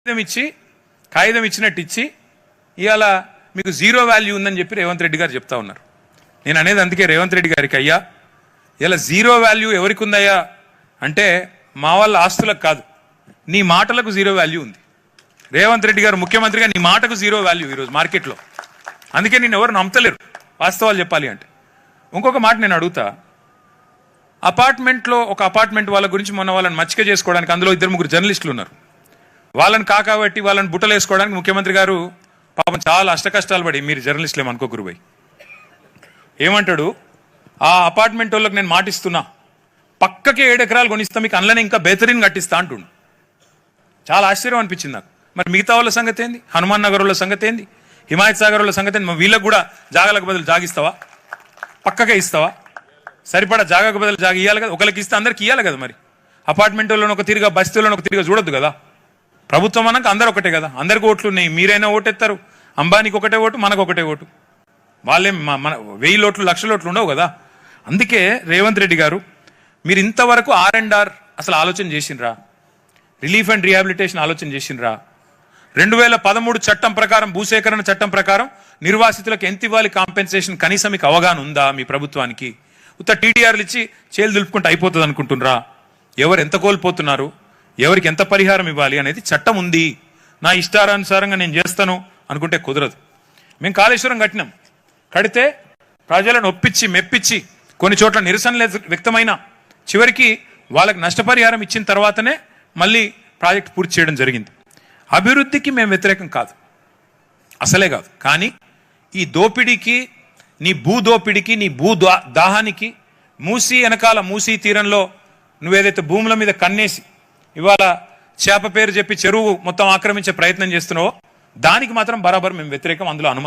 కాగితం ఇచ్చినట్టు ఇచ్చి ఇవాళ మీకు జీరో వాల్యూ ఉందని చెప్పి రేవంత్ రెడ్డి గారు చెప్తా ఉన్నారు. నేను అనేది అందుకే రేవంత్ రెడ్డి గారికి, అయ్యా ఇలా జీరో వాల్యూ ఎవరికి ఉందయ్యా అంటే మా వాళ్ళ ఆస్తులకు కాదు, నీ మాటలకు జీరో వాల్యూ ఉంది. రేవంత్ రెడ్డి గారు ముఖ్యమంత్రిగా నీ మాటకు జీరో వాల్యూ ఈరోజు మార్కెట్లో. అందుకే నేను ఎవరు నమ్మతలేరు వాస్తవాలు చెప్పాలి అంటే. ఇంకొక మాట నేను అడుగుతా, అపార్ట్మెంట్లో ఒక అపార్ట్మెంట్ వాళ్ళ గురించి మొన్న వాళ్ళని మచ్చిక చేసుకోవడానికి అందులో 2-3 జర్నలిస్టులు ఉన్నారు. వాళ్ళని కాకబట్టి వాళ్ళని బుట్టలు వేసుకోవడానికి ముఖ్యమంత్రి గారు పాపం చాలా అష్టకష్టాలు పడి, మీరు జర్నలిస్టులు ఏమనుకోకురు పోయి ఏమంటాడు, ఆ అపార్ట్మెంట్ వాళ్ళకి నేను మాటిస్తున్నా, పక్కకే 7 ఎకరాలు కొనిస్తా, మీకు అందులోనే ఇంకా బెహతరీన్ కట్టిస్తా అంటుండు. చాలా ఆశ్చర్యం అనిపించింది నాకు. మరి మిగతా వాళ్ళ సంగతి ఏంది? హనుమాన్ నగర్ వాళ్ళ సంగతి ఏంది? హిమాయత్ సాగర్ వాళ్ళ సంగతి ఏంది? వీళ్ళకు కూడా జాగాలకు బదులు జాగిస్తావా? పక్కకే ఇస్తావా? సరిపడా జాగాకు బదులు జాగా ఇవ్వాలి కదా. ఒకరికి ఇస్తే అందరికి ఇవ్వాలి కదా. మరి అపార్ట్మెంట్ వాళ్ళని ఒక తిరిగా, బస్తీలను ఒక తిరిగా చూడొద్దు కదా. ప్రభుత్వం అన్నాక అందరు ఒకటే కదా, అందరికి ఓట్లు ఉన్నాయి. మీరైనా ఓటెత్తారు, అంబానీకి ఒకటే ఓటు, మనకు ఒకటే ఓటు. వాళ్ళేం మన 1000 ఓట్లు 1,00,000 ఓట్లు ఉండవు కదా. అందుకే రేవంత్ రెడ్డి గారు, మీరు ఇంతవరకు R&R అసలు ఆలోచన చేసిండ్రా? రిలీఫ్ అండ్ రీహాబిలిటేషన్ ఆలోచన చేసిండ్రా? 2013 చట్టం ప్రకారం, భూసేకరణ చట్టం ప్రకారం నిర్వాసితులకు ఎంత ఇవ్వాలి కాంపెన్సేషన్, కనీసం మీకు అవగాహన ఉందా మీ ప్రభుత్వానికి? ఉత్త TDRలు ఇచ్చి చేలు దులుపుకుంటే అయిపోతుంది అనుకుంటున్నారా? ఎవరు ఎంత కోల్పోతున్నారు, ఎవరికి ఎంత పరిహారం ఇవ్వాలి అనేది చట్టం ఉంది. నా ఇష్టానుసారంగా నేను చేస్తాను అనుకుంటే కుదరదు. మేము కాళేశ్వరం కట్టినాం, కడితే ప్రజలను ఒప్పించి మెప్పించి కొన్ని చోట్ల నిరసనలు వ్యక్తమైన చివరికి వాళ్ళకి నష్టపరిహారం ఇచ్చిన తర్వాతనే మళ్ళీ ప్రాజెక్ట్ పూర్తి చేయడం జరిగింది. అభివృద్ధికి మేము వ్యతిరేకం కాదు, అసలే కాదు. కానీ ఈ దోపిడీకి, నీ భూ దోపిడీకి, నీ భూ దాహానికి, మూసీ వెనకాల మూసీ తీరంలో నువ్వేదైతే భూముల మీద కన్నేసి ఇవాళ చేప పేరు చెప్పి చెరువు మొత్తం ఆక్రమించే ప్రయత్నం చేస్తున్నావో దానికి మాత్రం బరాబర్ మేము వ్యతిరేకం, అందులో అనుమానం